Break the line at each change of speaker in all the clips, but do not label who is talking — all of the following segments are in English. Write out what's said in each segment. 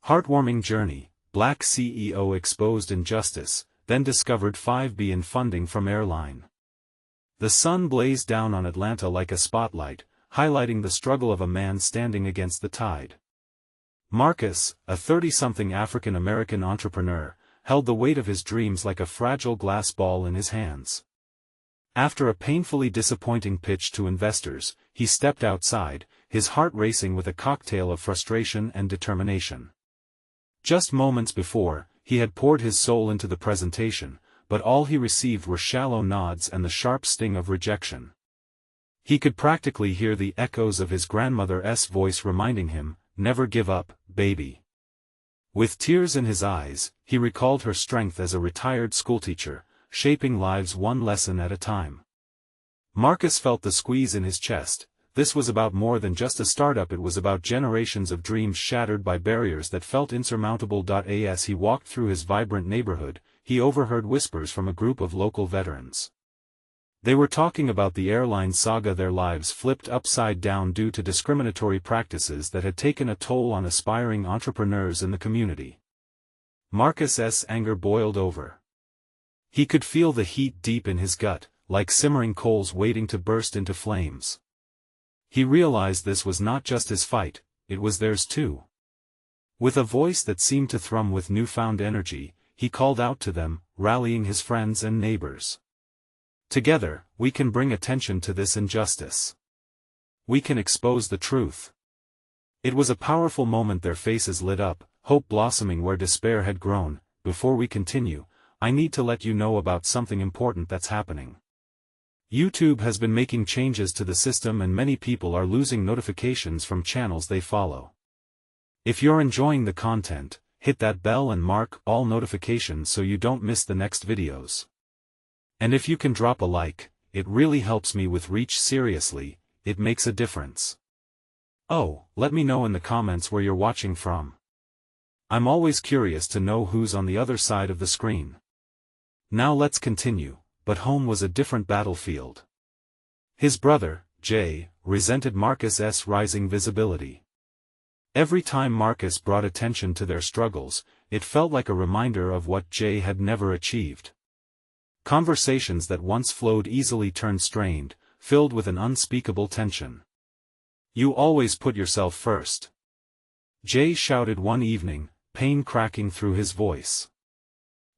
Heartwarming journey, Black CEO exposed injustice, then discovered 5B in funding from Airline. The sun blazed down on Atlanta like a spotlight, highlighting the struggle of a man standing against the tide. Marcus, a 30-something African-American entrepreneur, held the weight of his dreams like a fragile glass ball in his hands. After a painfully disappointing pitch to investors, he stepped outside, his heart racing with a cocktail of frustration and determination. Just moments before, he had poured his soul into the presentation, but all he received were shallow nods and the sharp sting of rejection. He could practically hear the echoes of his grandmother's voice reminding him, "Never give up, baby." With tears in his eyes, he recalled her strength as a retired schoolteacher, shaping lives one lesson at a time. Marcus felt the squeeze in his chest. This was about more than just a startup. It was about generations of dreams shattered by barriers that felt insurmountable. As he walked through his vibrant neighborhood, he overheard whispers from a group of local veterans. They were talking about the airline saga, their lives flipped upside down due to discriminatory practices that had taken a toll on aspiring entrepreneurs in the community. Marcus's anger boiled over. He could feel the heat deep in his gut, like simmering coals waiting to burst into flames. He realized this was not just his fight, it was theirs too. With a voice that seemed to thrum with newfound energy, he called out to them, rallying his friends and neighbors. Together, we can bring attention to this injustice. We can expose the truth. It was a powerful moment. Their faces lit up, hope blossoming where despair had grown. Before we continue, I need to let you know about something important that's happening. YouTube has been making changes to the system and many people are losing notifications from channels they follow. If you're enjoying the content, hit that bell and mark all notifications so you don't miss the next videos. And if you can drop a like, it really helps me with reach. Seriously, it makes a difference. Oh, let me know in the comments where you're watching from. I'm always curious to know who's on the other side of the screen. Now let's continue. But home was a different battlefield. His brother, Jay, resented Marcus's rising visibility. Every time Marcus brought attention to their struggles, it felt like a reminder of what Jay had never achieved. Conversations that once flowed easily turned strained, filled with an unspeakable tension. "You always put yourself first," Jay shouted one evening, pain cracking through his voice.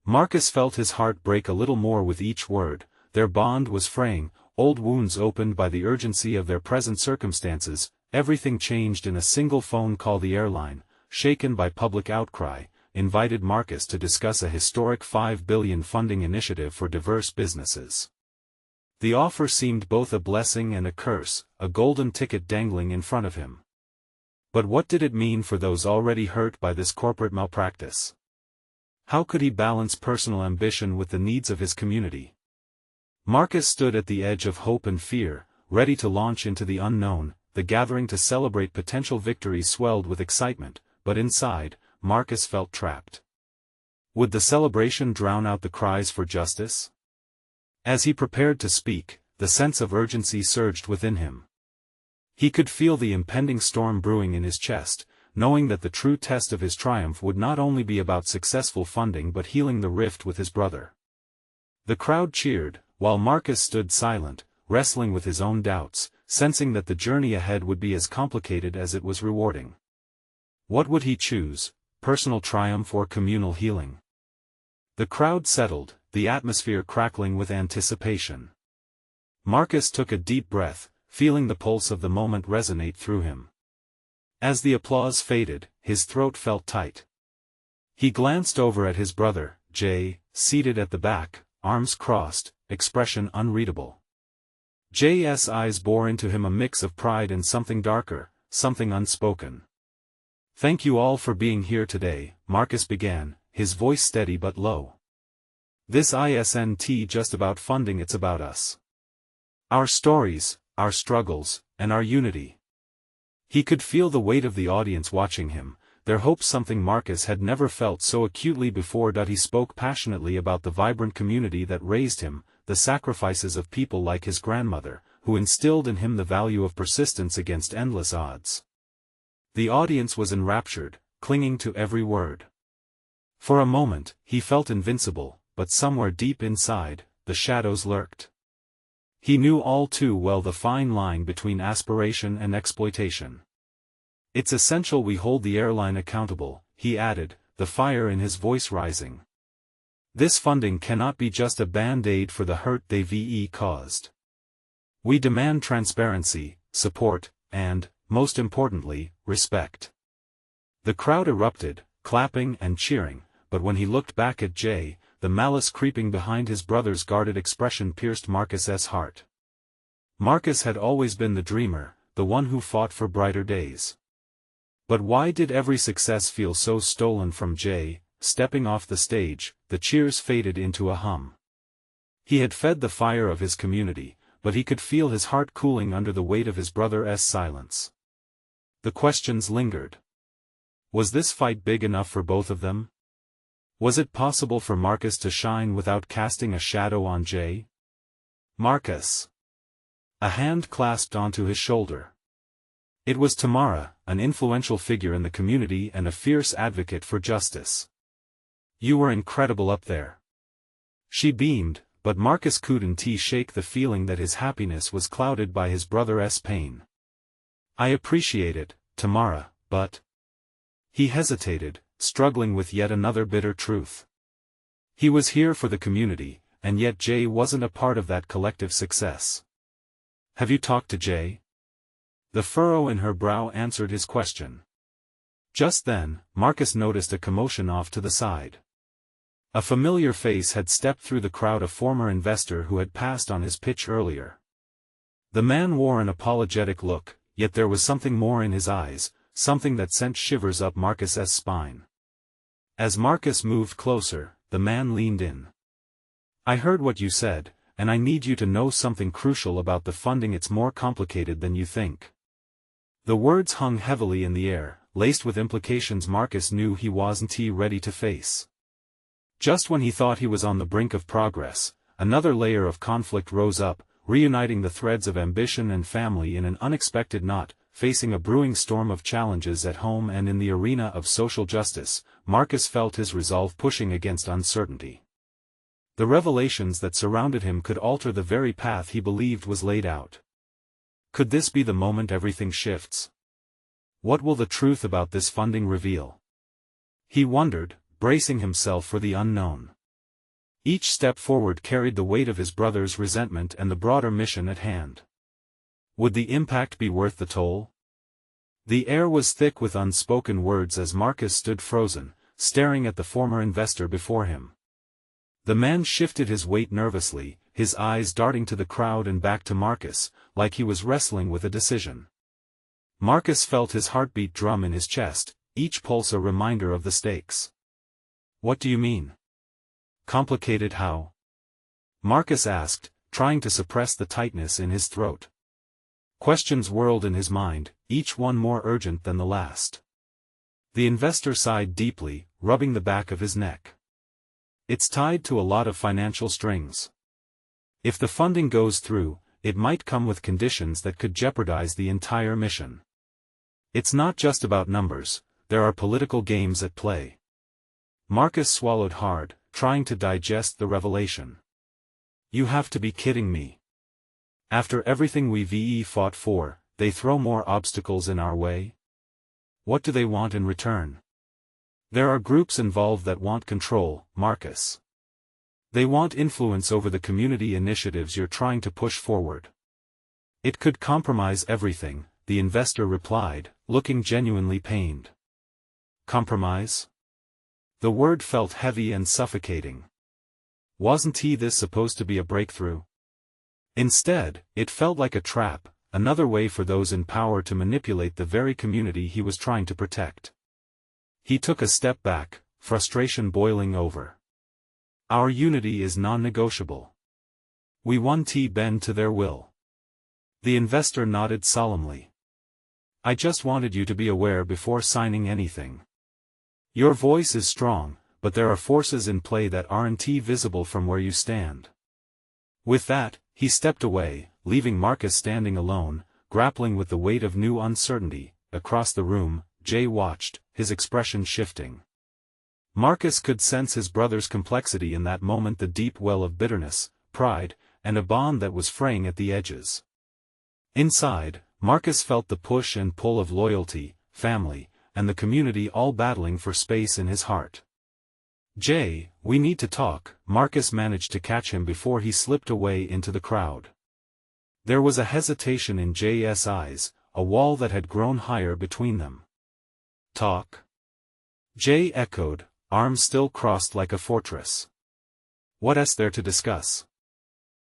Marcus felt his heart break a little more with each word. Their bond was fraying, old wounds opened by the urgency of their present circumstances. Everything changed in a single phone call. The airline, shaken by public outcry, invited Marcus to discuss a historic $5 billion funding initiative for diverse businesses. The offer seemed both a blessing and a curse, a golden ticket dangling in front of him. But what did it mean for those already hurt by this corporate malpractice? How could he balance personal ambition with the needs of his community? Marcus stood at the edge of hope and fear, ready to launch into the unknown. The gathering to celebrate potential victories swelled with excitement, but inside, Marcus felt trapped. Would the celebration drown out the cries for justice? As he prepared to speak, the sense of urgency surged within him. He could feel the impending storm brewing in his chest, knowing that the true test of his triumph would not only be about successful funding but healing the rift with his brother. The crowd cheered, while Marcus stood silent, wrestling with his own doubts, sensing that the journey ahead would be as complicated as it was rewarding. What would he choose, personal triumph or communal healing? The crowd settled, the atmosphere crackling with anticipation. Marcus took a deep breath, feeling the pulse of the moment resonate through him. As the applause faded, his throat felt tight. He glanced over at his brother, Jay, seated at the back, arms crossed, expression unreadable. Jay's eyes bore into him a mix of pride and something darker, something unspoken. "Thank you all for being here today," Marcus began, his voice steady but low. "This isn't just about funding, it's about us. Our stories, our struggles, and our unity." He could feel the weight of the audience watching him, their hopes, something Marcus had never felt so acutely before. He spoke passionately about the vibrant community that raised him, the sacrifices of people like his grandmother, who instilled in him the value of persistence against endless odds. The audience was enraptured, clinging to every word. For a moment, he felt invincible, but somewhere deep inside, the shadows lurked. He knew all too well the fine line between aspiration and exploitation. It's essential we hold the airline accountable, he added, the fire in his voice rising. This funding cannot be just a band-aid for the hurt they've caused. We demand transparency, support, and, most importantly, respect. The crowd erupted, clapping and cheering, but when he looked back at Jay, the malice creeping behind his brother's guarded expression pierced Marcus's heart. Marcus had always been the dreamer, the one who fought for brighter days. But why did every success feel so stolen from Jay? Stepping off the stage, the cheers faded into a hum. He had fed the fire of his community, but he could feel his heart cooling under the weight of his brother's silence. The questions lingered. Was this fight big enough for both of them? Was it possible for Marcus to shine without casting a shadow on Jay? Marcus. A hand clasped onto his shoulder. It was Tamara, an influential figure in the community and a fierce advocate for justice. You were incredible up there. She beamed, but Marcus couldn't shake the feeling that his happiness was clouded by his brother's pain. I appreciate it, Tamara, but... He hesitated, struggling with yet another bitter truth. He was here for the community, and yet Jay wasn't a part of that collective success. Have you talked to Jay? The furrow in her brow answered his question. Just then, Marcus noticed a commotion off to the side. A familiar face had stepped through the crowd, a former investor who had passed on his pitch earlier. The man wore an apologetic look, yet there was something more in his eyes, something that sent shivers up Marcus's spine. As Marcus moved closer, the man leaned in. I heard what you said, and I need you to know something crucial about the funding. It's more complicated than you think. The words hung heavily in the air, laced with implications Marcus knew he wasn't ready to face. Just when he thought he was on the brink of progress, another layer of conflict rose up, reuniting the threads of ambition and family in an unexpected knot. Facing a brewing storm of challenges at home and in the arena of social justice, Marcus felt his resolve pushing against uncertainty. The revelations that surrounded him could alter the very path he believed was laid out. Could this be the moment everything shifts? What will the truth about this funding reveal? He wondered, bracing himself for the unknown. Each step forward carried the weight of his brother's resentment and the broader mission at hand. Would the impact be worth the toll? The air was thick with unspoken words as Marcus stood frozen, staring at the former investor before him. The man shifted his weight nervously, his eyes darting to the crowd and back to Marcus, like he was wrestling with a decision. Marcus felt his heartbeat drum in his chest, each pulse a reminder of the stakes. What do you mean? Complicated how? Marcus asked, trying to suppress the tightness in his throat. Questions whirled in his mind, each one more urgent than the last. The investor sighed deeply, rubbing the back of his neck. It's tied to a lot of financial strings. If the funding goes through, it might come with conditions that could jeopardize the entire mission. It's not just about numbers, there are political games at play. Marcus swallowed hard, trying to digest the revelation. You have to be kidding me. After everything we've fought for, they throw more obstacles in our way? What do they want in return? There are groups involved that want control, Marcus. They want influence over the community initiatives you're trying to push forward. It could compromise everything, the investor replied, looking genuinely pained. Compromise? The word felt heavy and suffocating. Wasn't this supposed to be a breakthrough? Instead, it felt like a trap, another way for those in power to manipulate the very community he was trying to protect. He took a step back, frustration boiling over. Our unity is non-negotiable. We won't bend to their will. The investor nodded solemnly. I just wanted you to be aware before signing anything. Your voice is strong, but there are forces in play that aren't visible from where you stand. With that, he stepped away, leaving Marcus standing alone, grappling with the weight of new uncertainty. Across the room, Jay watched, his expression shifting. Marcus could sense his brother's complexity in that moment, the deep well of bitterness, pride, and a bond that was fraying at the edges. Inside, Marcus felt the push and pull of loyalty, family, and the community all battling for space in his heart. "Jay, we need to talk," Marcus managed to catch him before he slipped away into the crowd. There was a hesitation in Jay's eyes, a wall that had grown higher between them. "Talk?" Jay echoed, arms still crossed like a fortress. "What's there to discuss?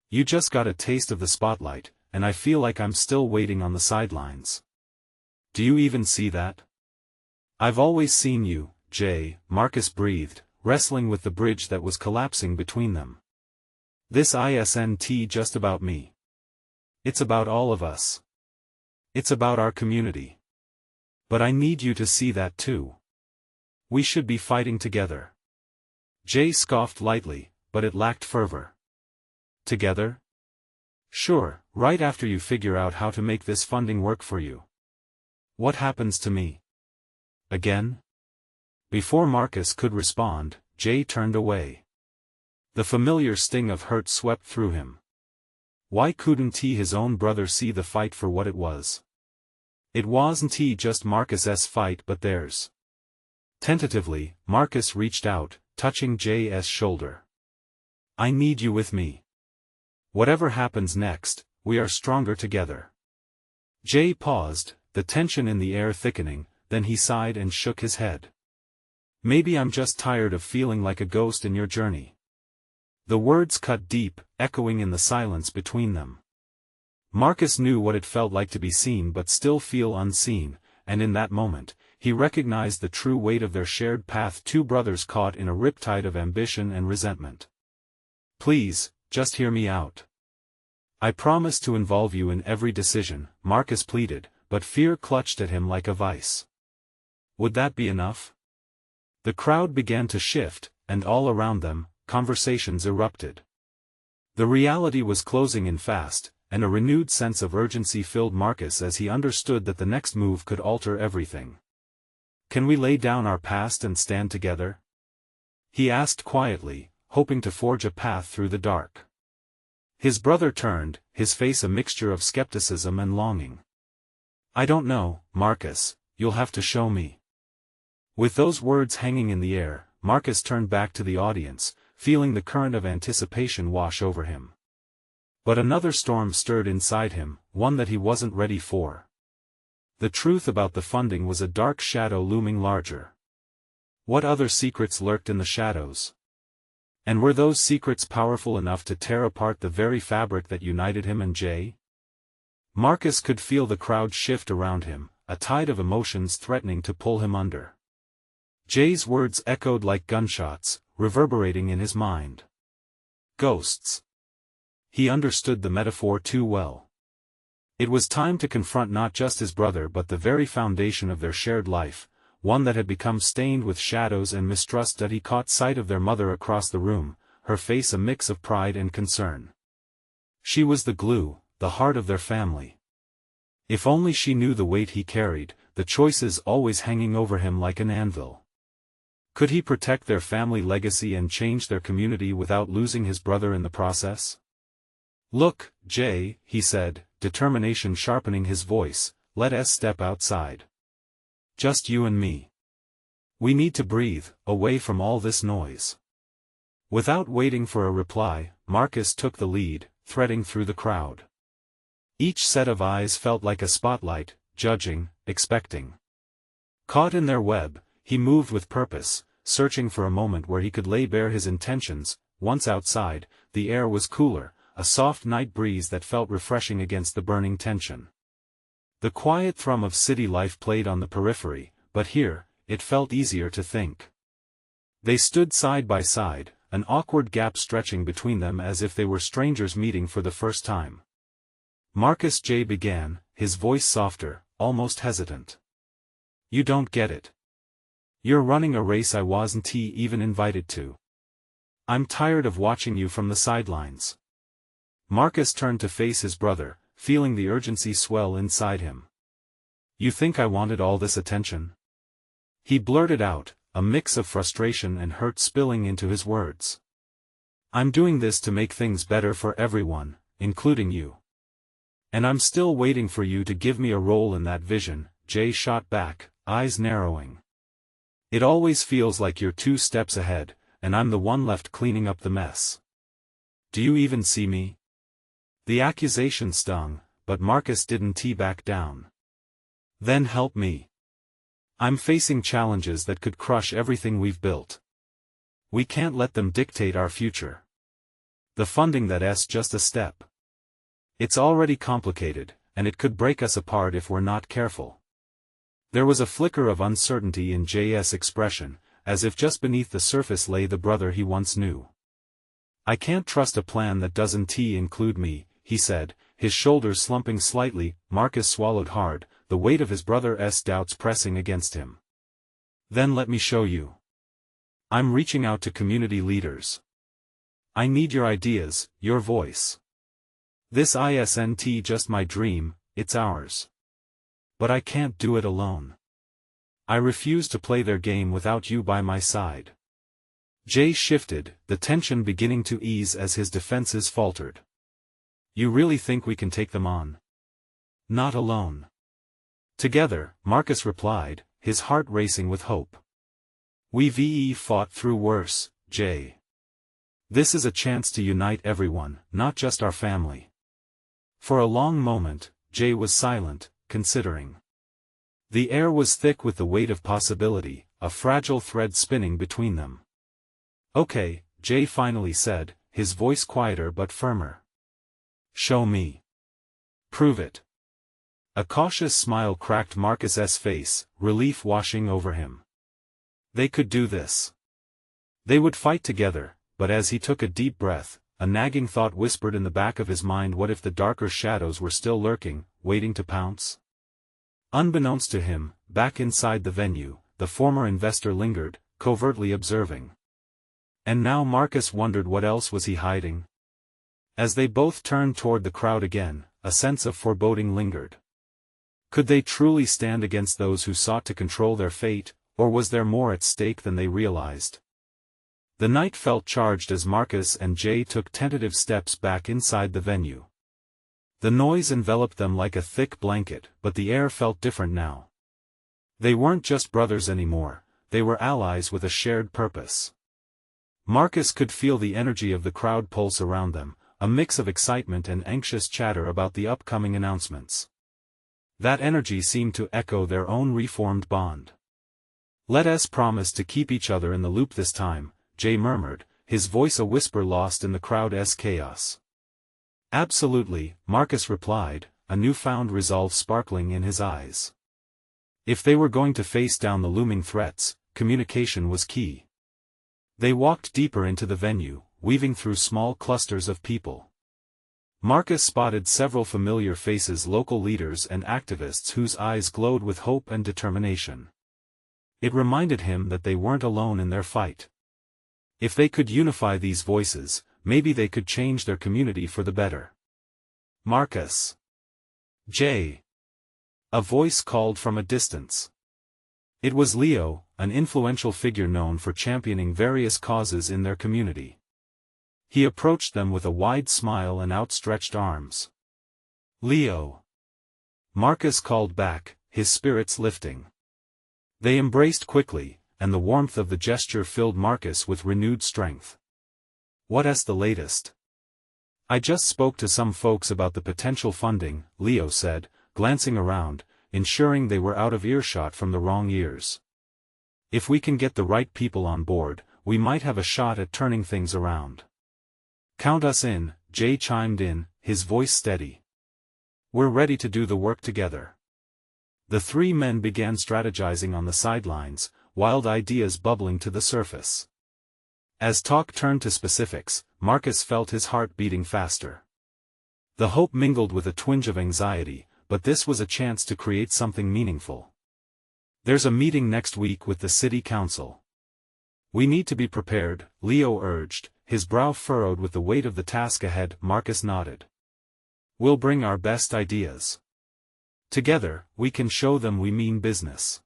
You just got a taste of the spotlight, and I feel like I'm still waiting on the sidelines. Do you even see that?" "I've always seen you, Jay," Marcus breathed, wrestling with the bridge that was collapsing between them. "This isn't just about me. It's about all of us. It's about our community. But I need you to see that too. We should be fighting together." Jay scoffed lightly, but it lacked fervor. "Together? Sure, right after you figure out how to make this funding work for you. What happens to me? Again?" Before Marcus could respond, Jay turned away. The familiar sting of hurt swept through him. Why couldn't his own brother see the fight for what it was? It wasn't just Marcus's fight but theirs. Tentatively, Marcus reached out, touching Jay's shoulder. "I need you with me. Whatever happens next, we are stronger together." Jay paused, the tension in the air thickening, then he sighed and shook his head. "Maybe I'm just tired of feeling like a ghost in your journey." The words cut deep, echoing in the silence between them. Marcus knew what it felt like to be seen but still feel unseen, and in that moment, he recognized the true weight of their shared path, two brothers caught in a riptide of ambition and resentment. "Please, just hear me out. I promise to involve you in every decision," Marcus pleaded, but fear clutched at him like a vice. Would that be enough? The crowd began to shift, and all around them, conversations erupted. The reality was closing in fast, and a renewed sense of urgency filled Marcus as he understood that the next move could alter everything. "Can we lay down our past and stand together?" he asked quietly, hoping to forge a path through the dark. His brother turned, his face a mixture of skepticism and longing. "I don't know, Marcus, you'll have to show me." With those words hanging in the air, Marcus turned back to the audience, feeling the current of anticipation wash over him. But another storm stirred inside him, one that he wasn't ready for. The truth about the funding was a dark shadow looming larger. What other secrets lurked in the shadows? And were those secrets powerful enough to tear apart the very fabric that united him and Jay? Marcus could feel the crowd shift around him, a tide of emotions threatening to pull him under. Jay's words echoed like gunshots, reverberating in his mind. Ghosts. He understood the metaphor too well. It was time to confront not just his brother but the very foundation of their shared life, one that had become stained with shadows and mistrust. That he caught sight of their mother across the room, her face a mix of pride and concern. She was the glue, the heart of their family. If only she knew the weight he carried, the choices always hanging over him like an anvil. Could he protect their family legacy and change their community without losing his brother in the process? "Look, Jay," he said, determination sharpening his voice, "let us step outside. Just you and me. We need to breathe, away from all this noise." Without waiting for a reply, Marcus took the lead, threading through the crowd. Each set of eyes felt like a spotlight, judging, expecting. Caught in their web, he moved with purpose, searching for a moment where he could lay bare his intentions. Once outside, the air was cooler, a soft night breeze that felt refreshing against the burning tension. The quiet thrum of city life played on the periphery, but here, it felt easier to think. They stood side by side, an awkward gap stretching between them as if they were strangers meeting for the first time. Marcus Jay began, his voice softer, almost hesitant. "You don't get it. You're running a race I wasn't even invited to. I'm tired of watching you from the sidelines." Marcus turned to face his brother, feeling the urgency swell inside him. "You think I wanted all this attention?" He blurted out, a mix of frustration and hurt spilling into his words. I'm doing this to make things better for everyone, including you. And I'm still waiting for you to give me a role in that vision, Jay shot back, eyes narrowing. It always feels like you're 2 steps ahead, and I'm the one left cleaning up the mess. Do you even see me? The accusation stung, but Marcus didn't back down. Then help me. I'm facing challenges that could crush everything we've built. We can't let them dictate our future. The funding that's just a step. It's already complicated, and it could break us apart if we're not careful. There was a flicker of uncertainty in Jay's expression, as if just beneath the surface lay the brother he once knew. I can't trust a plan that doesn't include me, he said, his shoulders slumping slightly. Marcus swallowed hard, the weight of his brother's doubts pressing against him. Then let me show you. I'm reaching out to community leaders. I need your ideas, your voice. This isn't just my dream, it's ours. But I can't do it alone. I refuse to play their game without you by my side. Jay shifted, the tension beginning to ease as his defenses faltered. You really think we can take them on? Not alone. Together, Marcus replied, his heart racing with hope. We've fought through worse, Jay. This is a chance to unite everyone, not just our family. For a long moment, Jay was silent, considering. The air was thick with the weight of possibility, a fragile thread spinning between them. Okay, Jay finally said, his voice quieter but firmer. Show me. Prove it. A cautious smile cracked Marcus's face, relief washing over him. They could do this. They would fight together, but as he took a deep breath, a nagging thought whispered in the back of his mind: what if the darker shadows were still lurking, waiting to pounce? Unbeknownst to him, back inside the venue, the former investor lingered, covertly observing. And now Marcus wondered what else was he hiding? As they both turned toward the crowd again, a sense of foreboding lingered. Could they truly stand against those who sought to control their fate, or was there more at stake than they realized? The night felt charged as Marcus and Jay took tentative steps back inside the venue. The noise enveloped them like a thick blanket, but the air felt different now. They weren't just brothers anymore, they were allies with a shared purpose. Marcus could feel the energy of the crowd pulse around them, a mix of excitement and anxious chatter about the upcoming announcements. That energy seemed to echo their own reformed bond. Let us promise to keep each other in the loop this time, Jay murmured, his voice a whisper lost in the crowd's chaos. Absolutely, Marcus replied, a newfound resolve sparkling in his eyes. If they were going to face down the looming threats, communication was key. They walked deeper into the venue, weaving through small clusters of people. Marcus spotted several familiar faces, local leaders and activists whose eyes glowed with hope and determination. It reminded him that they weren't alone in their fight. If they could unify these voices, maybe they could change their community for the better. Marcus. Jay. A voice called from a distance. It was Leo, an influential figure known for championing various causes in their community. He approached them with a wide smile and outstretched arms. Leo. Marcus called back, his spirits lifting. They embraced quickly, and the warmth of the gesture filled Marcus with renewed strength. What's the latest? I just spoke to some folks about the potential funding, Leo said, glancing around, ensuring they were out of earshot from the wrong ears. If we can get the right people on board, we might have a shot at turning things around. Count us in, Jay chimed in, his voice steady. We're ready to do the work together. The 3 men began strategizing on the sidelines, wild ideas bubbling to the surface. As talk turned to specifics, Marcus felt his heart beating faster. The hope mingled with a twinge of anxiety, but this was a chance to create something meaningful. There's a meeting next week with the city council. We need to be prepared, Leo urged, his brow furrowed with the weight of the task ahead. Marcus nodded. We'll bring our best ideas. Together, we can show them we mean business.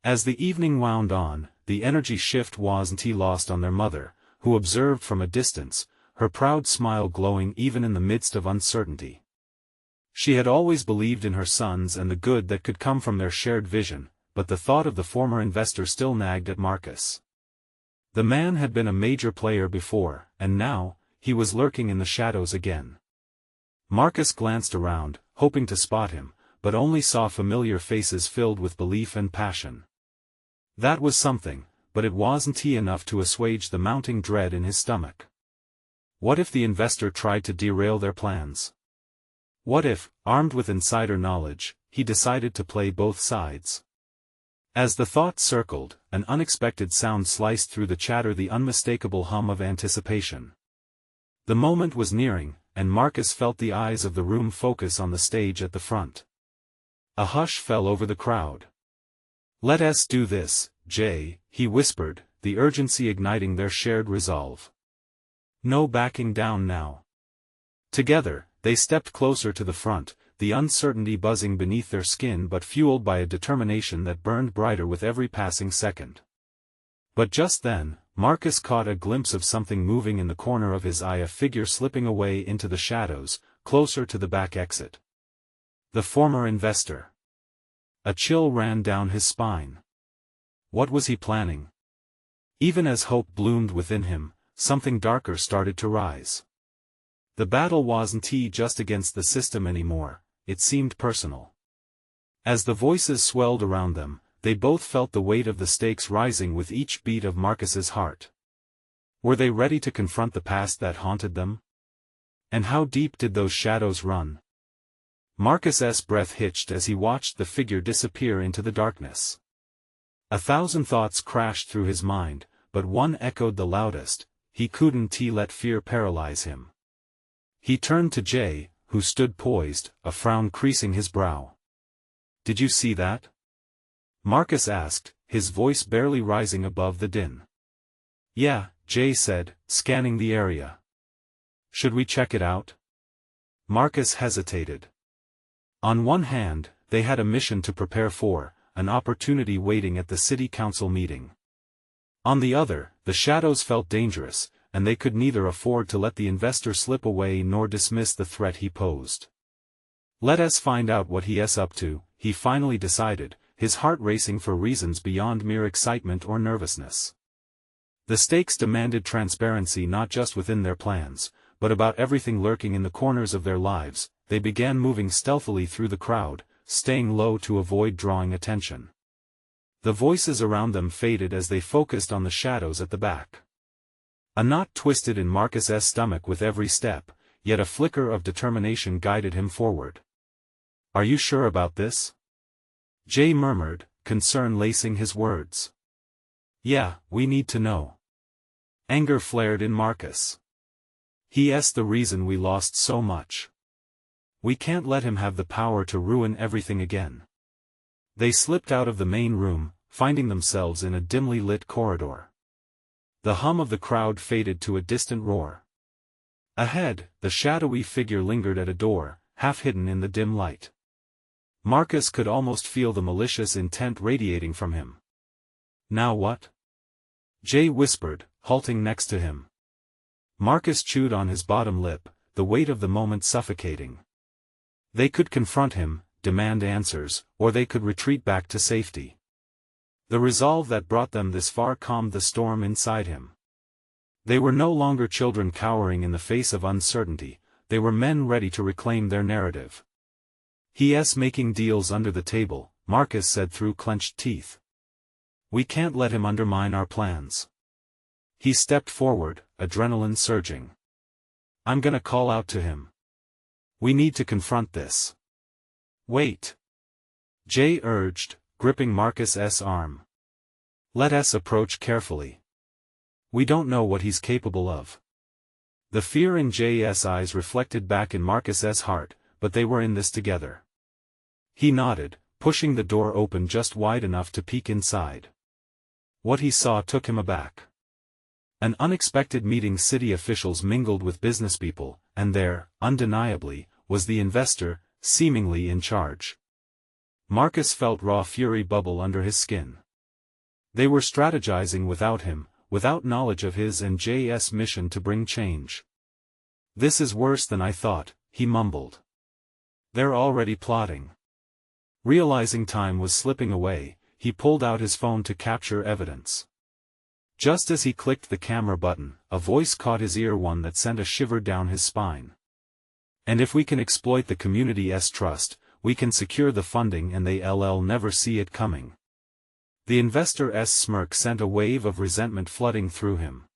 As the evening wound on, the energy shift wasn't lost on their mother, who observed from a distance, her proud smile glowing even in the midst of uncertainty. She had always believed in her sons and the good that could come from their shared vision, but the thought of the former investor still nagged at Marcus. The man had been a major player before, and now, he was lurking in the shadows again. Marcus glanced around, hoping to spot him, but only saw familiar faces filled with belief and passion. That was something, but it wasn't enough to assuage the mounting dread in his stomach. What if the investor tried to derail their plans? What if, armed with insider knowledge, he decided to play both sides? As the thought circled, an unexpected sound sliced through the chatter, the unmistakable hum of anticipation. The moment was nearing, and Marcus felt the eyes of the room focus on the stage at the front. A hush fell over the crowd. "Let us do this, Jay," he whispered, the urgency igniting their shared resolve. No backing down now. Together, they stepped closer to the front, the uncertainty buzzing beneath their skin but fueled by a determination that burned brighter with every passing second. But just then, Marcus caught a glimpse of something moving in the corner of his eye, a figure slipping away into the shadows, closer to the back exit. The former investor. A chill ran down his spine. What was he planning? Even as hope bloomed within him, something darker started to rise. The battle wasn't just against the system anymore, it seemed personal. As the voices swelled around them, they both felt the weight of the stakes rising with each beat of Marcus's heart. Were they ready to confront the past that haunted them? And how deep did those shadows run? Marcus's breath hitched as he watched the figure disappear into the darkness. 1,000 thoughts crashed through his mind, but one echoed the loudest: he couldn't let fear paralyze him. He turned to Jay, who stood poised, a frown creasing his brow. "Did you see that?" Marcus asked, his voice barely rising above the din. "Yeah," Jay said, scanning the area. "Should we check it out?" Marcus hesitated. On one hand, they had a mission to prepare for, an opportunity waiting at the city council meeting. On the other, the shadows felt dangerous, and they could neither afford to let the investor slip away nor dismiss the threat he posed. "Let us find out what he is up to," he finally decided, his heart racing for reasons beyond mere excitement or nervousness. The stakes demanded transparency not just within their plans, but about everything lurking in the corners of their lives. They began moving stealthily through the crowd, staying low to avoid drawing attention. The voices around them faded as they focused on the shadows at the back. A knot twisted in Marcus's stomach with every step, yet a flicker of determination guided him forward. "Are you sure about this?" Jay murmured, concern lacing his words. "Yeah, we need to know." Anger flared in Marcus. "He's the reason we lost so much. We can't let him have the power to ruin everything again." They slipped out of the main room, finding themselves in a dimly lit corridor. The hum of the crowd faded to a distant roar. Ahead, the shadowy figure lingered at a door, half hidden in the dim light. Marcus could almost feel the malicious intent radiating from him. "Now what?" Jay whispered, halting next to him. Marcus chewed on his bottom lip, the weight of the moment suffocating. They could confront him, demand answers, or they could retreat back to safety. The resolve that brought them this far calmed the storm inside him. They were no longer children cowering in the face of uncertainty, they were men ready to reclaim their narrative. "He's making deals under the table," Marcus said through clenched teeth. "We can't let him undermine our plans." He stepped forward, adrenaline surging. "I'm gonna call out to him. We need to confront this." "Wait," Jay urged, gripping Marcus's arm. "Let us approach carefully. We don't know what he's capable of." The fear in Jay's eyes reflected back in Marcus's heart, but they were in this together. He nodded, pushing the door open just wide enough to peek inside. What he saw took him aback. An unexpected meeting. City officials mingled with business people, and there, undeniably, was the investor, seemingly in charge. Marcus felt raw fury bubble under his skin. They were strategizing without him, without knowledge of his and J's mission to bring change. "This is worse than I thought," he mumbled. "They're already plotting." Realizing time was slipping away, he pulled out his phone to capture evidence. Just as he clicked the camera button, a voice caught his ear, one that sent a shiver down his spine. "And if we can exploit the community's trust, we can secure the funding and they'll never see it coming." The investor's smirk sent a wave of resentment flooding through him.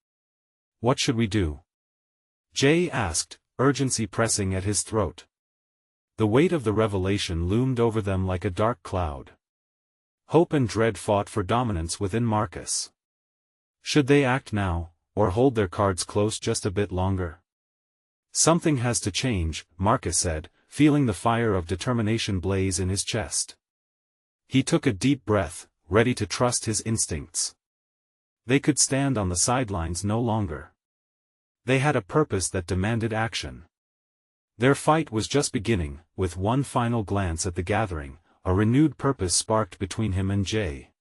"What should we do?" Jay asked, urgency pressing at his throat. The weight of the revelation loomed over them like a dark cloud. Hope and dread fought for dominance within Marcus. Should they act now, or hold their cards close just a bit longer? "Something has to change," Marcus said, feeling the fire of determination blaze in his chest. He took a deep breath, ready to trust his instincts. They could stand on the sidelines no longer. They had a purpose that demanded action. Their fight was just beginning. With one final glance at the gathering, a renewed purpose sparked between him and Jay.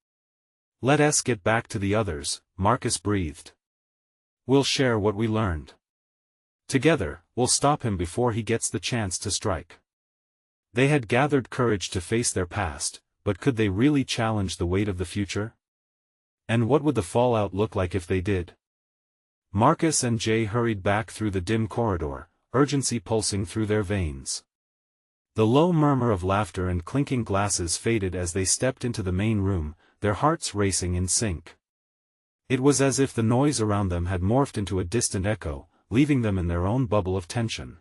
"Let us get back to the others," Marcus breathed. "We'll share what we learned. Together, we'll stop him before he gets the chance to strike." They had gathered courage to face their past, but could they really challenge the weight of the future? And what would the fallout look like if they did? Marcus and Jay hurried back through the dim corridor, urgency pulsing through their veins. The low murmur of laughter and clinking glasses faded as they stepped into the main room, their hearts racing in sync. It was as if the noise around them had morphed into a distant echo, leaving them in their own bubble of tension.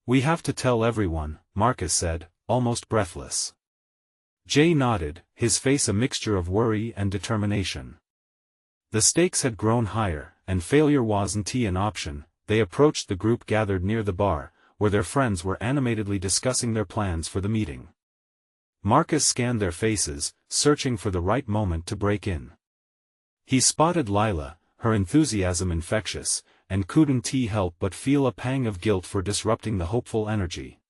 "We have to tell everyone," Marcus said, almost breathless. Jay nodded, his face a mixture of worry and determination. The stakes had grown higher, and failure wasn't an option. They approached the group gathered near the bar, where their friends were animatedly discussing their plans for the meeting. Marcus scanned their faces, searching for the right moment to break in. He spotted Lila, her enthusiasm infectious, and couldn't help but feel a pang of guilt for disrupting the hopeful energy.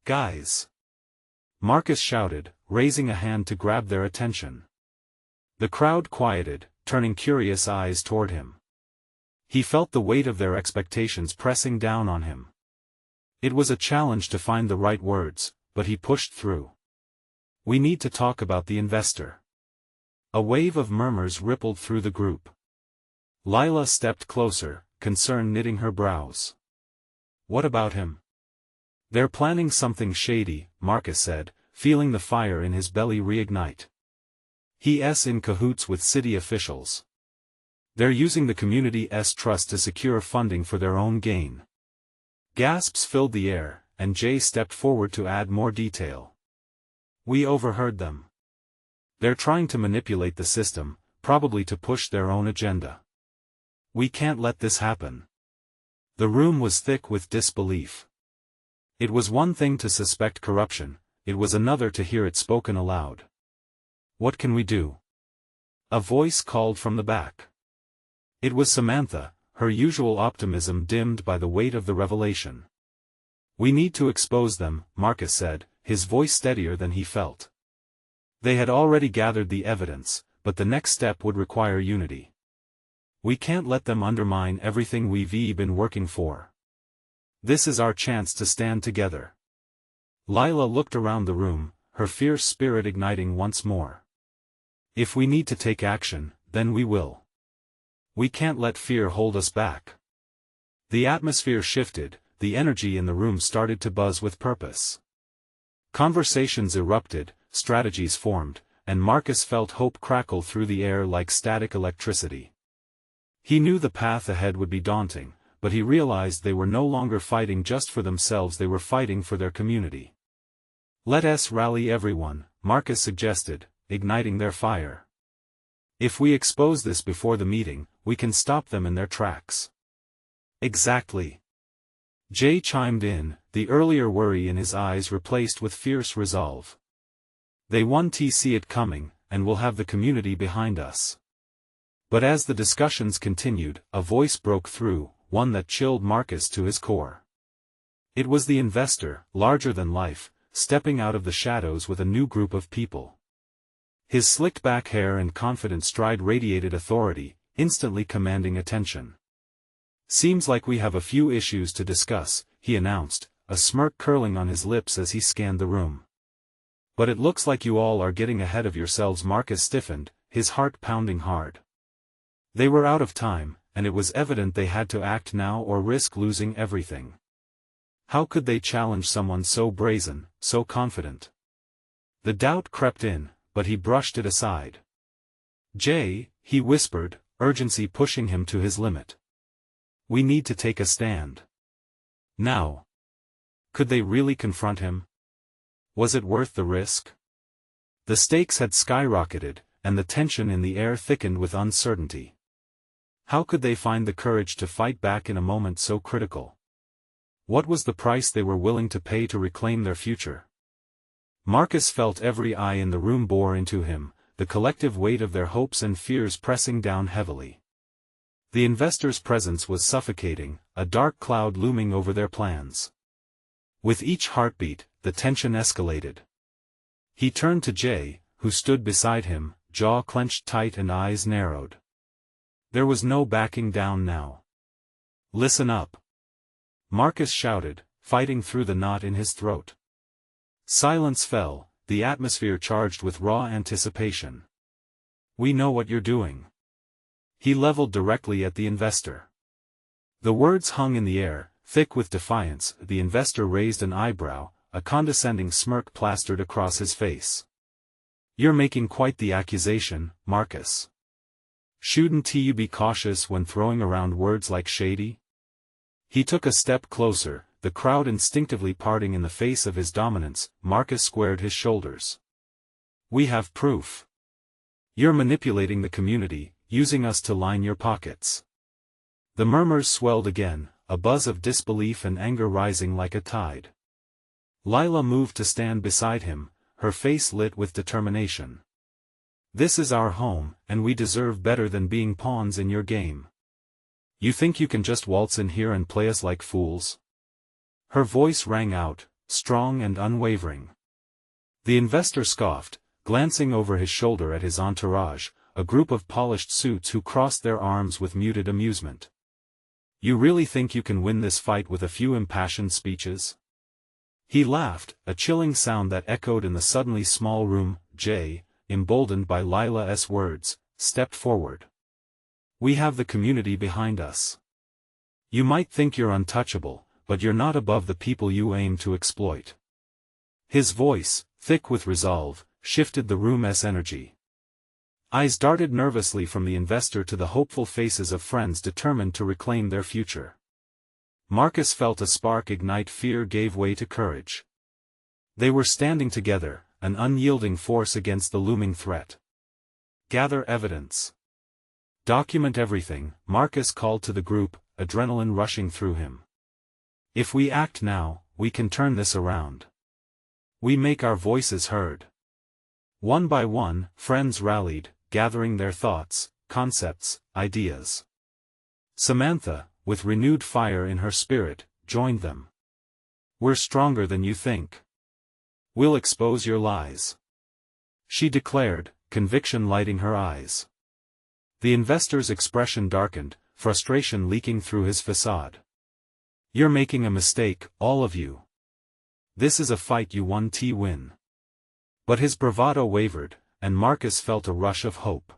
"Guys!" Marcus shouted, raising a hand to grab their attention. The crowd quieted, turning curious eyes toward him. He felt the weight of their expectations pressing down on him. It was a challenge to find the right words, but he pushed through. "We need to talk about the investor." A wave of murmurs rippled through the group. Lila stepped closer, concern knitting her brows. "What about him?" "They're planning something shady," Marcus said, feeling the fire in his belly reignite. "He's in cahoots with city officials. They're using the community's trust to secure funding for their own gain." Gasps filled the air, and Jay stepped forward to add more detail. "We overheard them. They're trying to manipulate the system, probably to push their own agenda. We can't let this happen." The room was thick with disbelief. It was one thing to suspect corruption, it was another to hear it spoken aloud. "What can we do?" A voice called from the back. It was Samantha, her usual optimism dimmed by the weight of the revelation. "We need to expose them," Marcus said, his voice steadier than he felt. They had already gathered the evidence, but the next step would require unity. "We can't let them undermine everything we've been working for. This is our chance to stand together." Lila looked around the room, her fierce spirit igniting once more. "If we need to take action, then we will. We can't let fear hold us back." The atmosphere shifted, the energy in the room started to buzz with purpose. Conversations erupted, strategies formed, and Marcus felt hope crackle through the air like static electricity. He knew the path ahead would be daunting, but he realized they were no longer fighting just for themselves, they were fighting for their community. "Let us rally everyone," Marcus suggested, igniting their fire. "If we expose this before the meeting, we can stop them in their tracks." "Exactly." Jay chimed in, the earlier worry in his eyes replaced with fierce resolve. "They want to see it coming, and we'll have the community behind us." But as the discussions continued, a voice broke through, one that chilled Marcus to his core. It was the investor, larger than life, stepping out of the shadows with a new group of people. His slicked-back hair and confident stride radiated authority, instantly commanding attention. "Seems like we have a few issues to discuss," he announced, a smirk curling on his lips as he scanned the room. "But it looks like you all are getting ahead of yourselves." Marcus stiffened, his heart pounding hard. They were out of time, and it was evident they had to act now or risk losing everything. How could they challenge someone so brazen, so confident? The doubt crept in, but he brushed it aside. "Jay," he whispered, urgency pushing him to his limit. "We need to take a stand. Now." Could they really confront him? Was it worth the risk? The stakes had skyrocketed, and the tension in the air thickened with uncertainty. How could they find the courage to fight back in a moment so critical? What was the price they were willing to pay to reclaim their future? Marcus felt every eye in the room bore into him, the collective weight of their hopes and fears pressing down heavily. The investors' presence was suffocating, a dark cloud looming over their plans. With each heartbeat, the tension escalated. He turned to Jay, who stood beside him, jaw clenched tight and eyes narrowed. There was no backing down now. "Listen up," Marcus shouted, fighting through the knot in his throat. Silence fell, the atmosphere charged with raw anticipation. "We know what you're doing." He leveled directly at the investor. The words hung in the air, thick with defiance. The investor raised an eyebrow, a condescending smirk plastered across his face. "You're making quite the accusation, Marcus. Shouldn't you be cautious when throwing around words like shady?" He took a step closer, the crowd instinctively parting in the face of his dominance. Marcus squared his shoulders. "We have proof. You're manipulating the community, using us to line your pockets." The murmurs swelled again, a buzz of disbelief and anger rising like a tide. Lila moved to stand beside him, her face lit with determination. "This is our home, and we deserve better than being pawns in your game. You think you can just waltz in here and play us like fools?" Her voice rang out, strong and unwavering. The investor scoffed, glancing over his shoulder at his entourage, a group of polished suits who crossed their arms with muted amusement. "You really think you can win this fight with a few impassioned speeches?" He laughed, a chilling sound that echoed in the suddenly small room. Jay, emboldened by Lila's words, stepped forward. "We have the community behind us. You might think you're untouchable, but you're not above the people you aim to exploit." His voice, thick with resolve, shifted the room's energy. Eyes darted nervously from the investor to the hopeful faces of friends determined to reclaim their future. Marcus felt a spark ignite. Fear gave way to courage. They were standing together, an unyielding force against the looming threat. "Gather evidence. Document everything," Marcus called to the group, adrenaline rushing through him. "If we act now, we can turn this around. We make our voices heard." One by one, friends rallied, gathering their thoughts, concepts, ideas. Samantha, with renewed fire in her spirit, joined them. "We're stronger than you think. We'll expose your lies," she declared, conviction lighting her eyes. The investor's expression darkened, frustration leaking through his facade. "You're making a mistake, all of you. This is a fight you want to win." But his bravado wavered, and Marcus felt a rush of hope.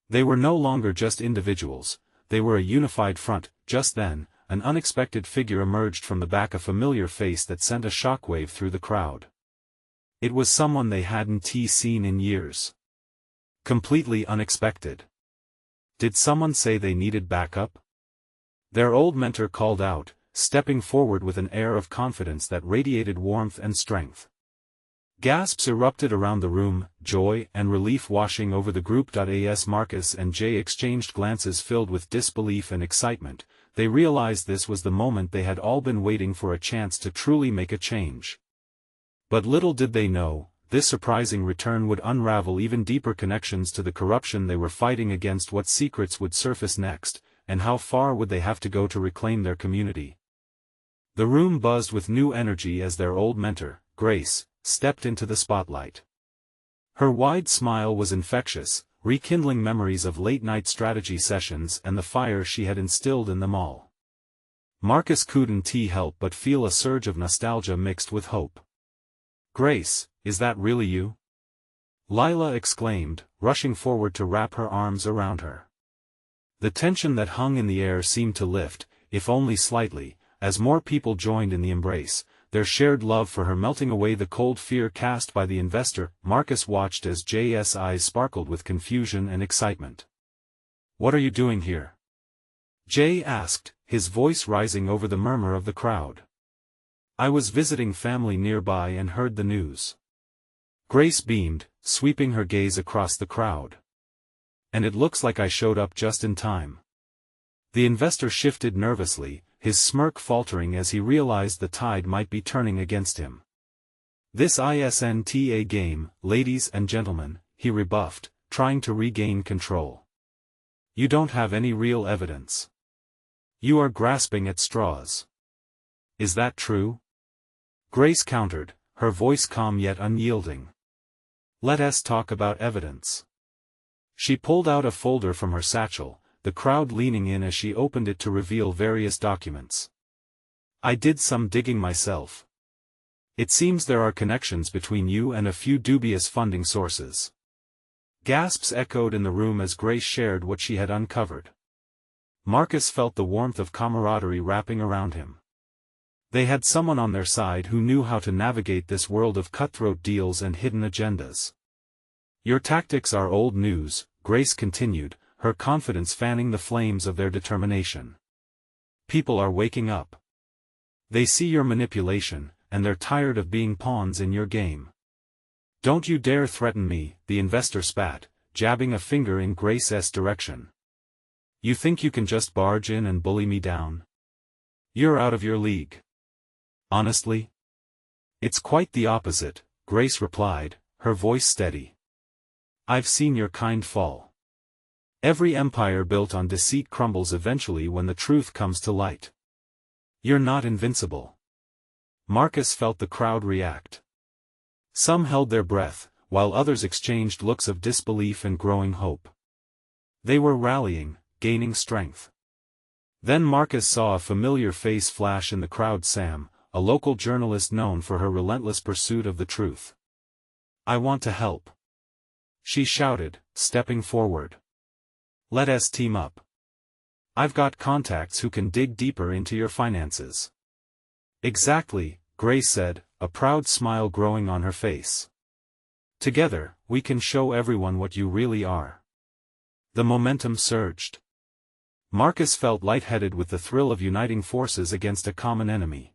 They were no longer just individuals, they were a unified front. Just then, an unexpected figure emerged from the back, a familiar face that sent a shockwave through the crowd. It was someone they hadn't seen in years. Completely unexpected. Did someone say they needed backup? Their old mentor called out, stepping forward with an air of confidence that radiated warmth and strength. Gasps erupted around the room, joy and relief washing over the group. As Marcus and Jay exchanged glances filled with disbelief and excitement, they realized this was the moment they had all been waiting for, a chance to truly make a change. But little did they know, this surprising return would unravel even deeper connections to the corruption they were fighting against. What secrets would surface next, and how far would they have to go to reclaim their community? The room buzzed with new energy as their old mentor, Grace, stepped into the spotlight. Her wide smile was infectious, rekindling memories of late-night strategy sessions and the fire she had instilled in them all. Marcus couldn't help but feel a surge of nostalgia mixed with hope. "Grace, is that really you?" Lila exclaimed, rushing forward to wrap her arms around her. The tension that hung in the air seemed to lift, if only slightly, as more people joined in the embrace, their shared love for her melting away the cold fear cast by the investor. Marcus watched as Jay's eyes sparkled with confusion and excitement. "What are you doing here?" Jay asked, his voice rising over the murmur of the crowd. "I was visiting family nearby and heard the news." Grace beamed, sweeping her gaze across the crowd. "And it looks like I showed up just in time." The investor shifted nervously, his smirk faltering as he realized the tide might be turning against him. "This isn't a game, ladies and gentlemen," he rebuffed, trying to regain control. "You don't have any real evidence. You are grasping at straws." "Is that true?" Grace countered, her voice calm yet unyielding. "Let us talk about evidence." She pulled out a folder from her satchel, the crowd leaning in as she opened it to reveal various documents. "I did some digging myself. It seems there are connections between you and a few dubious funding sources." Gasps echoed in the room as Grace shared what she had uncovered. Marcus felt the warmth of camaraderie wrapping around him. They had someone on their side who knew how to navigate this world of cutthroat deals and hidden agendas. "Your tactics are old news," Grace continued, her confidence fanning the flames of their determination. "People are waking up. They see your manipulation, and they're tired of being pawns in your game. Don't you dare threaten me," the investor spat, jabbing a finger in Grace's direction. "You think you can just barge in and bully me down? You're out of your league." "Honestly? It's quite the opposite," Grace replied, her voice steady. "I've seen your kind fall. Every empire built on deceit crumbles eventually when the truth comes to light. You're not invincible." Marcus felt the crowd react. Some held their breath, while others exchanged looks of disbelief and growing hope. They were rallying, gaining strength. Then Marcus saw a familiar face flash in the crowd. Sam, a local journalist known for her relentless pursuit of the truth. "I want to help," she shouted, stepping forward. "Let us team up. I've got contacts who can dig deeper into your finances." "Exactly," Grace said, a proud smile growing on her face. "Together, we can show everyone what you really are." The momentum surged. Marcus felt lightheaded with the thrill of uniting forces against a common enemy.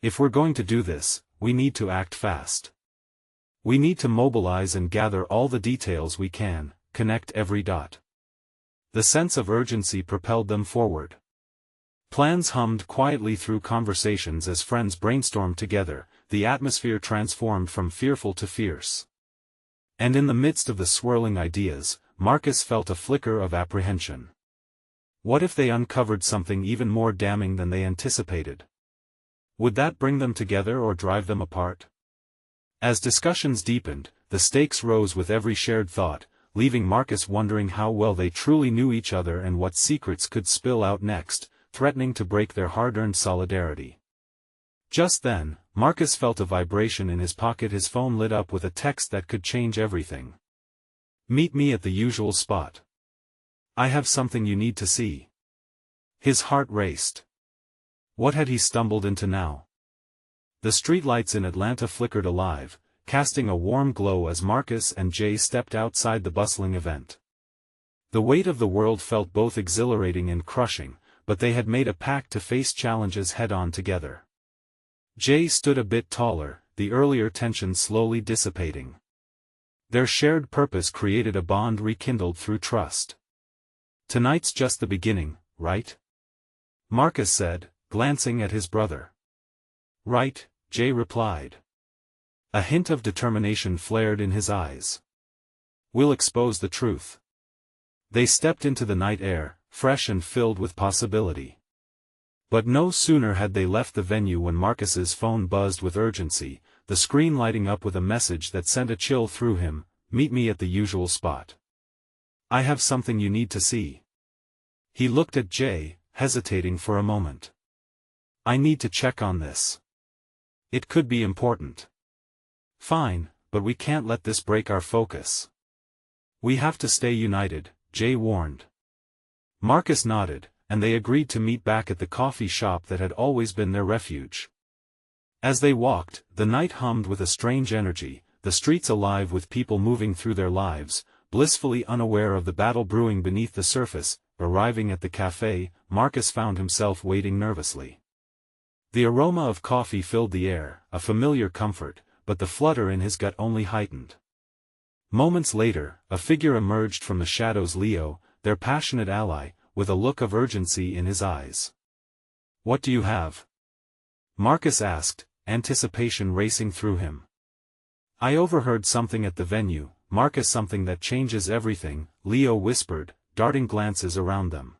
"If we're going to do this, we need to act fast. We need to mobilize and gather all the details we can, connect every dot." The sense of urgency propelled them forward. Plans hummed quietly through conversations as friends brainstormed together, the atmosphere transformed from fearful to fierce. And in the midst of the swirling ideas, Marcus felt a flicker of apprehension. What if they uncovered something even more damning than they anticipated? Would that bring them together or drive them apart? As discussions deepened, the stakes rose with every shared thought, leaving Marcus wondering how well they truly knew each other and what secrets could spill out next, threatening to break their hard-earned solidarity. Just then, Marcus felt a vibration in his pocket. His phone lit up with a text that could change everything. "Meet me at the usual spot. I have something you need to see." His heart raced. What had he stumbled into now? The streetlights in Atlanta flickered alive, casting a warm glow as Marcus and Jay stepped outside the bustling event. The weight of the world felt both exhilarating and crushing, but they had made a pact to face challenges head-on together. Jay stood a bit taller, the earlier tension slowly dissipating. Their shared purpose created a bond rekindled through trust. "Tonight's just the beginning, right?" Marcus said, glancing at his brother. "Right," Jay replied. A hint of determination flared in his eyes. "We'll expose the truth." They stepped into the night air, fresh and filled with possibility. But no sooner had they left the venue when Marcus's phone buzzed with urgency, the screen lighting up with a message that sent a chill through him: "Meet me at the usual spot. I have something you need to see." He looked at Jay, hesitating for a moment. "I need to check on this. It could be important." "Fine, but we can't let this break our focus. We have to stay united," Jay warned. Marcus nodded, and they agreed to meet back at the coffee shop that had always been their refuge. As they walked, the night hummed with a strange energy, the streets alive with people moving through their lives, blissfully unaware of the battle brewing beneath the surface. Arriving at the cafe, Marcus found himself waiting nervously. The aroma of coffee filled the air, a familiar comfort, but the flutter in his gut only heightened. Moments later, a figure emerged from the shadows: Leo, their passionate ally, with a look of urgency in his eyes. "What do you have?" Marcus asked, anticipation racing through him. "I overheard something at the venue, Marcus, something that changes everything," Leo whispered, darting glances around them.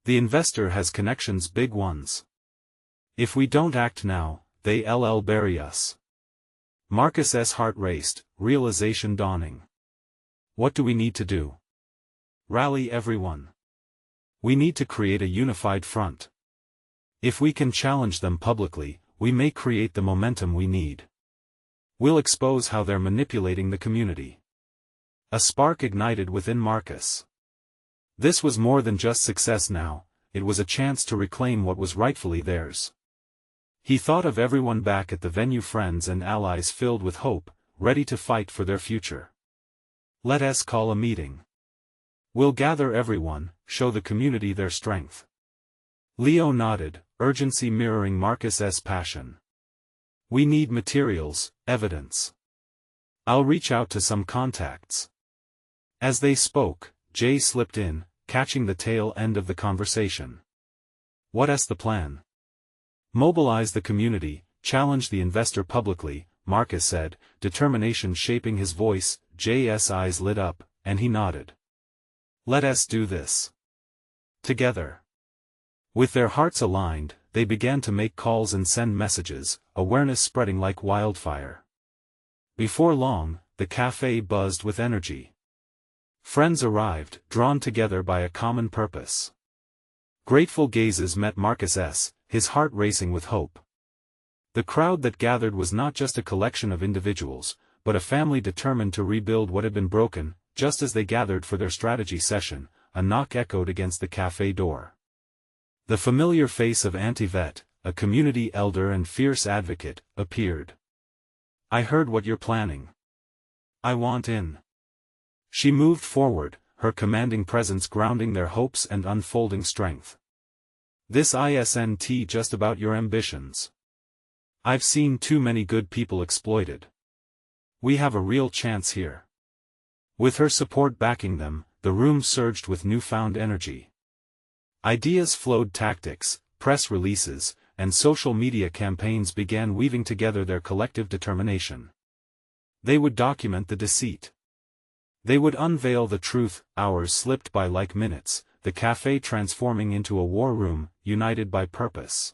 "The investor has connections, big ones. If we don't act now, they'll bury us." Marcus's heart raced, realization dawning. "What do we need to do?" "Rally everyone. We need to create a unified front. If we can challenge them publicly, we may create the momentum we need. We'll expose how they're manipulating the community." A spark ignited within Marcus. This was more than just success now, it was a chance to reclaim what was rightfully theirs. He thought of everyone back at the venue, friends and allies filled with hope, ready to fight for their future. "Let us call a meeting. We'll gather everyone, show the community their strength." Leo nodded, urgency mirroring Marcus's passion. "We need materials, evidence. I'll reach out to some contacts." As they spoke, Jay slipped in, catching the tail end of the conversation. "What's the plan?" "Mobilize the community, challenge the investor publicly," Marcus said, determination shaping his voice. Jay's eyes lit up, and he nodded. "Let us do this. Together." With their hearts aligned, they began to make calls and send messages, awareness spreading like wildfire. Before long, the cafe buzzed with energy. Friends arrived, drawn together by a common purpose. Grateful gazes met Marcus's, his heart racing with hope. The crowd that gathered was not just a collection of individuals, but a family determined to rebuild what had been broken. Just as they gathered for their strategy session, a knock echoed against the cafe door. The familiar face of Auntie Vet, a community elder and fierce advocate, appeared. "I heard what you're planning. I want in." She moved forward, her commanding presence grounding their hopes and unfolding strength. "This isn't just about your ambitions. I've seen too many good people exploited. We have a real chance here." With her support backing them, the room surged with newfound energy. Ideas flowed, tactics, press releases, and social media campaigns began weaving together their collective determination. They would document the deceit. They would unveil the truth. Hours slipped by like minutes, the cafe transforming into a war room, united by purpose.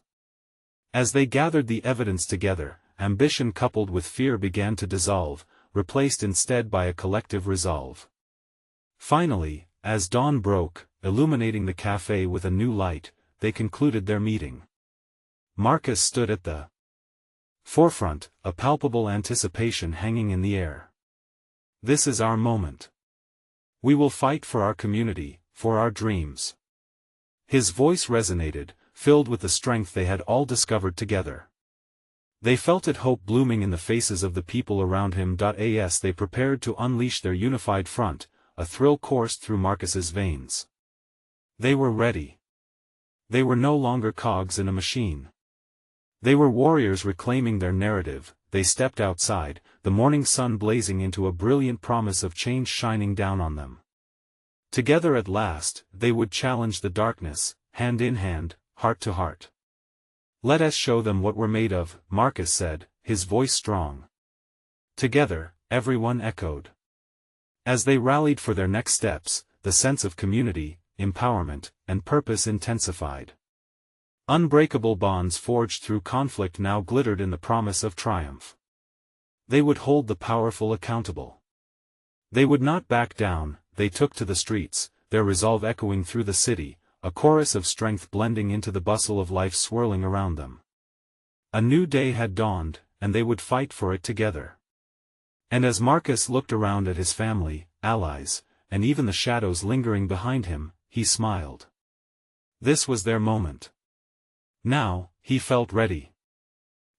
As they gathered the evidence together, ambition coupled with fear began to dissolve, replaced instead by a collective resolve. Finally, as dawn broke, illuminating the cafe with a new light, they concluded their meeting. Marcus stood at the forefront, a palpable anticipation hanging in the air. "This is our moment. We will fight for our community, for our dreams." His voice resonated, filled with the strength they had all discovered together. They felt it, hope blooming in the faces of the people around him. As they prepared to unleash their unified front, a thrill coursed through Marcus's veins. They were ready. They were no longer cogs in a machine. They were warriors reclaiming their narrative. They stepped outside, the morning sun blazing into a brilliant promise of change shining down on them. Together at last, they would challenge the darkness, hand in hand, heart to heart. "Let us show them what we're made of," Marcus said, his voice strong. Together, everyone echoed. As they rallied for their next steps, the sense of community, empowerment, and purpose intensified. Unbreakable bonds forged through conflict now glittered in the promise of triumph. They would hold the powerful accountable. They would not back down. They took to the streets, their resolve echoing through the city, a chorus of strength blending into the bustle of life swirling around them. A new day had dawned, and they would fight for it together. And as Marcus looked around at his family, allies, and even the shadows lingering behind him, he smiled. This was their moment. Now, he felt ready.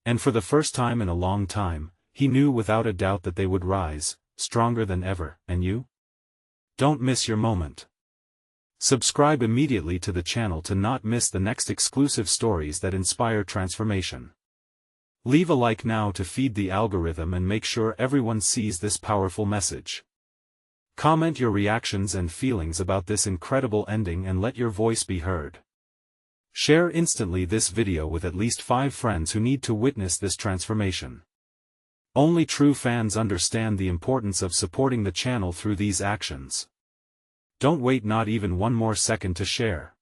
And for the first time in a long time, he knew without a doubt that they would rise, stronger than ever. And you? Don't miss your moment. Subscribe immediately to the channel to not miss the next exclusive stories that inspire transformation. Leave a like now to feed the algorithm and make sure everyone sees this powerful message. Comment your reactions and feelings about this incredible ending and let your voice be heard. Share instantly this video with at least 5 friends who need to witness this transformation. Only true fans understand the importance of supporting the channel through these actions. Don't wait not even one more second to share.